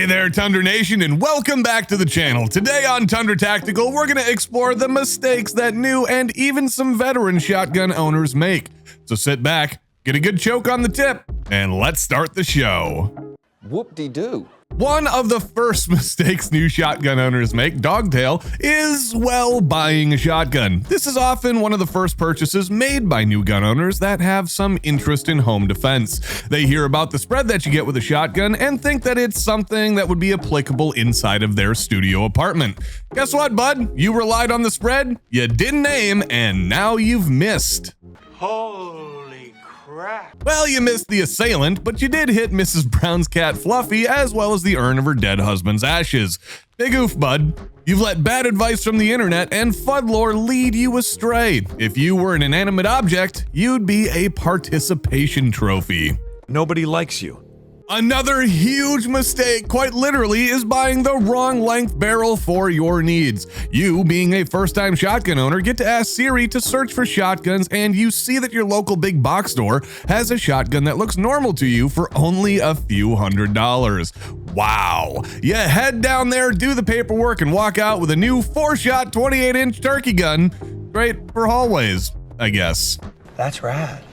there, Tundra Nation, and welcome back to the channel. Today on Tundra Tactical, we're going to explore the mistakes that new and even some veteran shotgun owners make. So sit back, get a good choke on the tip, and let's start the show. Whoop-de-doo. One of the first mistakes new shotgun owners make, Dogtail, is, well, buying a shotgun. This is often one of the first purchases made by new gun owners that have some interest in home defense. They hear about the spread that you get with a shotgun and think that it's something that would be applicable inside of their studio apartment. Guess what, bud? You relied on the spread, you didn't aim, and now you've missed. Holy crap. Well, you missed the assailant, but you did hit Mrs. Brown's cat Fluffy, as well as the urn of her dead husband's ashes. Big oof, bud. You've let bad advice from the internet and FUD lore lead you astray. If you were an inanimate object, you'd be a participation trophy. Nobody likes you. Another huge mistake, quite literally, is buying the wrong length barrel for your needs. You, being a first-time shotgun owner, get to ask Siri to search for shotguns, and you see that your local big box store has a shotgun that looks normal to you for only a few $100s. Wow. You head down there, do the paperwork, and walk out with a new 4-shot 28-inch turkey gun. Great for hallways, I guess. That's rad.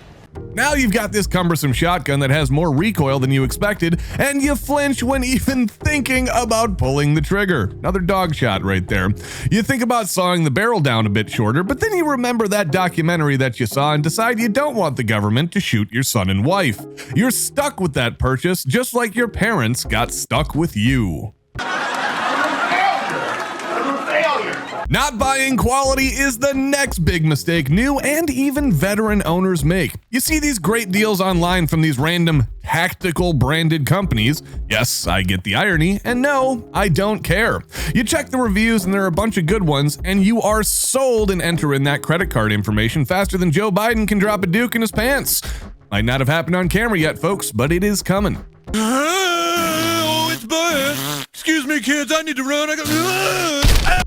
Now you've got this cumbersome shotgun that has more recoil than you expected, and you flinch when even thinking about pulling the trigger. Another dog shot right there. You think about sawing the barrel down a bit shorter, but then you remember that documentary that you saw and decide you don't want the government to shoot your son and wife. You're stuck with that purchase, just like your parents got stuck with you. Not buying quality is the next big mistake new and even veteran owners make. You see these great deals online from these random tactical branded companies. Yes, I get the irony, and no, I don't care. You check the reviews and there are a bunch of good ones, and you are sold and enter in that credit card information faster than Joe Biden can drop a Duke in his pants. Might not have happened on camera yet, folks, but it is coming. Oh, it's bad. Excuse me, kids, I need to run.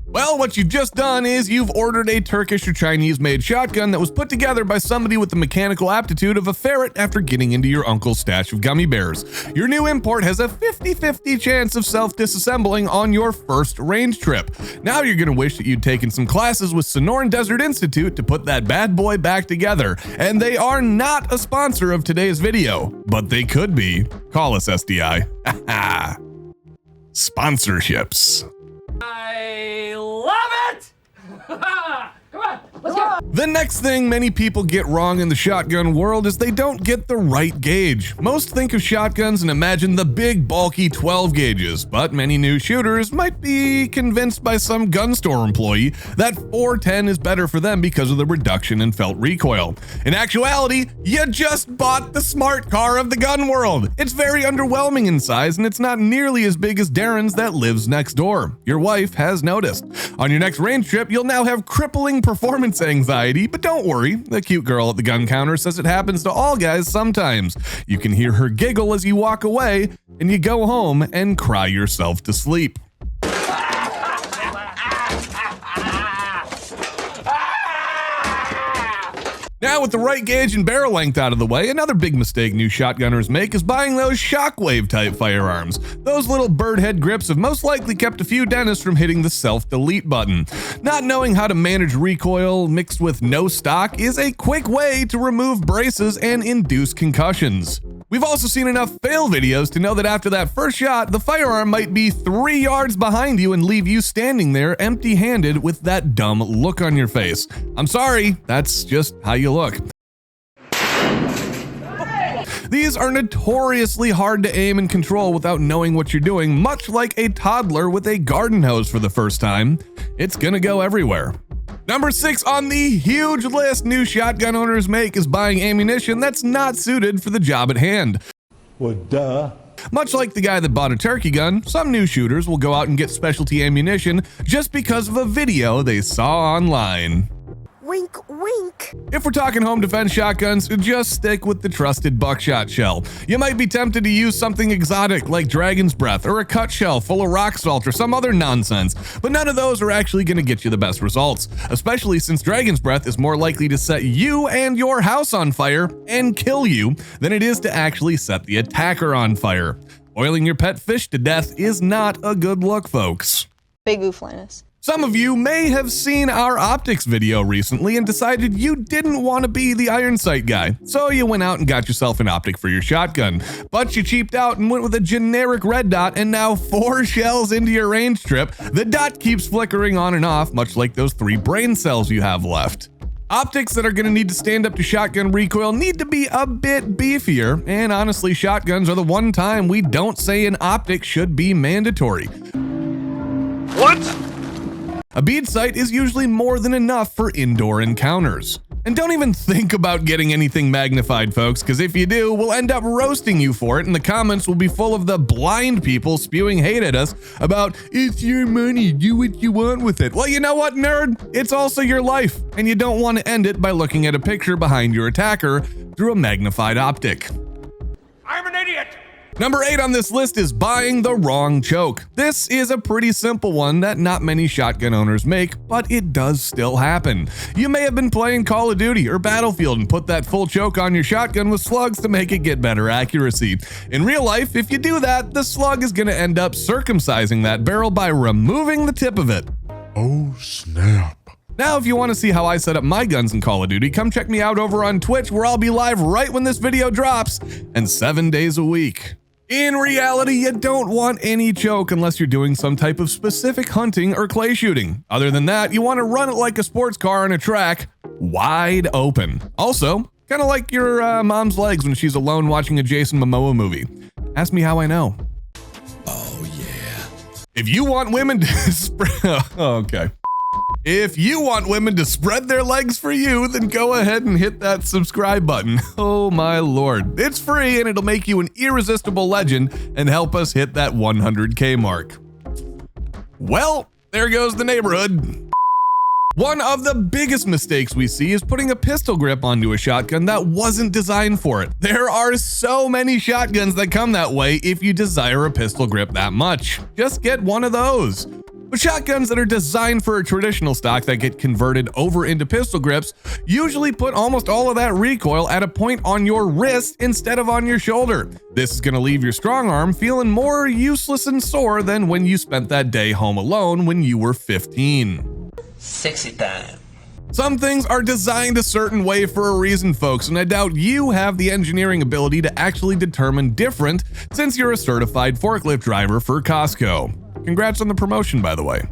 Well, what you've just done is you've ordered a Turkish or Chinese-made shotgun that was put together by somebody with the mechanical aptitude of a ferret after getting into your uncle's stash of gummy bears. Your new import has a 50-50 chance of self-disassembling on your first range trip. Now you're gonna wish that you'd taken some classes with Sonoran Desert Institute to put that bad boy back together. And they are not a sponsor of today's video, but they could be. Call us SDI. Sponsorships. I love it! Come on, let's go! The next thing many people get wrong in the shotgun world is they don't get the right gauge. Most think of shotguns and imagine the big, bulky 12 gauges, but many new shooters might be convinced by some gun store employee that 410 is better for them because of the reduction in felt recoil. In actuality, you just bought the smart car of the gun world. It's very underwhelming in size, and it's not nearly as big as Darren's that lives next door. Your wife has noticed. On your next range trip, you'll now have crippling performance anxiety, but don't worry, the cute girl at the gun counter says it happens to all guys sometimes. You can hear her giggle as you walk away, and you go home and cry yourself to sleep. Now, with the right gauge and barrel length out of the way, another big mistake new shotgunners make is buying those Shockwave type firearms. Those little bird head grips have most likely kept a few dentists from hitting the self-delete button. Not knowing how to manage recoil mixed with no stock is a quick way to remove braces and induce concussions. We've also seen enough fail videos to know that after that first shot, the firearm might be 3 yards behind you and leave you standing there empty-handed with that dumb look on your face. I'm sorry, that's just how you look. These are notoriously hard to aim and control without knowing what you're doing, much like a toddler with a garden hose for the first time. It's gonna go everywhere. Number 6 on the huge list new shotgun owners make is buying ammunition that's not suited for the job at hand. Well, duh. Much like the guy that bought a turkey gun, some new shooters will go out and get specialty ammunition just because of a video they saw online. Wink, wink. If we're talking home defense shotguns, just stick with the trusted buckshot shell. You might be tempted to use something exotic like Dragon's Breath or a cut shell full of rock salt or some other nonsense, but none of those are actually going to get you the best results, especially since Dragon's Breath is more likely to set you and your house on fire and kill you than it is to actually set the attacker on fire. Oiling your pet fish to death is not a good look, folks. Big oofliness. Some of you may have seen our optics video recently and decided you didn't want to be the iron sight guy, so you went out and got yourself an optic for your shotgun. But you cheaped out and went with a generic red dot, and now 4 shells into your range trip, the dot keeps flickering on and off, much like those 3 brain cells you have left. Optics that are going to need to stand up to shotgun recoil need to be a bit beefier, and honestly, shotguns are the one time we don't say an optic should be mandatory. What? A bead sight is usually more than enough for indoor encounters. And don't even think about getting anything magnified, folks, because if you do, we'll end up roasting you for it, and the comments will be full of the blind people spewing hate at us about, it's your money, do what you want with it. Well, you know what, nerd? It's also your life, and you don't want to end it by looking at a picture behind your attacker through a magnified optic. I'm an idiot. Number 8 on this list is buying the wrong choke. This is a pretty simple one that not many shotgun owners make, but it does still happen. You may have been playing Call of Duty or Battlefield and put that full choke on your shotgun with slugs to make it get better accuracy. In real life, if you do that, the slug is going to end up circumcising that barrel by removing the tip of it. Oh, snap. Now, if you want to see how I set up my guns in Call of Duty, come check me out over on Twitch, where I'll be live right when this video drops, and 7 days a week. In reality, you don't want any choke unless you're doing some type of specific hunting or clay shooting. Other than that, you want to run it like a sports car on a track, wide open. Also, kind of like your mom's legs when she's alone watching a Jason Momoa movie. Ask me how I know. Oh, yeah. If you want women to okay. If you want women to spread their legs for you, then go ahead and hit that subscribe button. Oh my lord. It's free and it'll make you an irresistible legend and help us hit that 100K mark. Well, there goes the neighborhood. One of the biggest mistakes we see is putting a pistol grip onto a shotgun that wasn't designed for it. There are so many shotguns that come that way if you desire a pistol grip that much. Just get one of those. But shotguns that are designed for a traditional stock that get converted over into pistol grips usually put almost all of that recoil at a point on your wrist instead of on your shoulder. This is going to leave your strong arm feeling more useless and sore than when you spent that day home alone when you were 15. Sexy time. Some things are designed a certain way for a reason, folks, and I doubt you have the engineering ability to actually determine different since you're a certified forklift driver for Costco. Congrats on the promotion, by the way.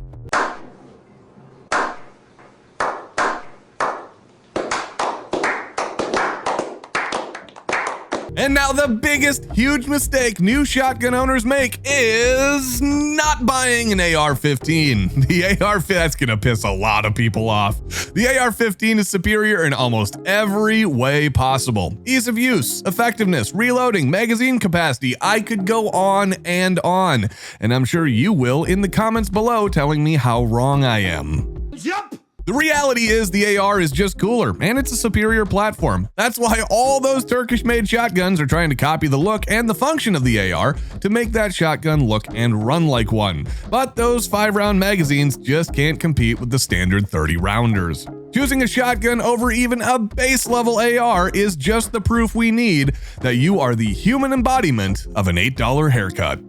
And now the biggest, huge mistake new shotgun owners make is not buying an AR-15. The AR, that's gonna piss a lot of people off. The AR-15 is superior in almost every way possible. Ease of use, effectiveness, reloading, magazine capacity, I could go on. And I'm sure you will in the comments below telling me how wrong I am. Yep. The reality is the AR is just cooler, and it's a superior platform. That's why all those Turkish-made shotguns are trying to copy the look and the function of the AR to make that shotgun look and run like one. But those 5-round magazines just can't compete with the standard 30-rounders. Choosing a shotgun over even a base-level AR is just the proof we need that you are the human embodiment of an $8 haircut.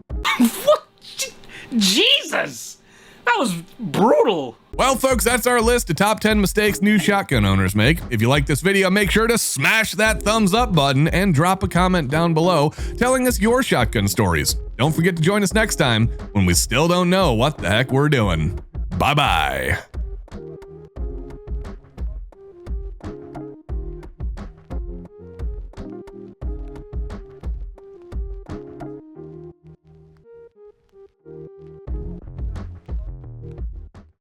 What? Jesus! That was brutal. Well, folks, that's our list of top 10 mistakes new shotgun owners make. If you like this video, make sure to smash that thumbs up button and drop a comment down below telling us your shotgun stories. Don't forget to join us next time when we still don't know what the heck we're doing. Bye-bye.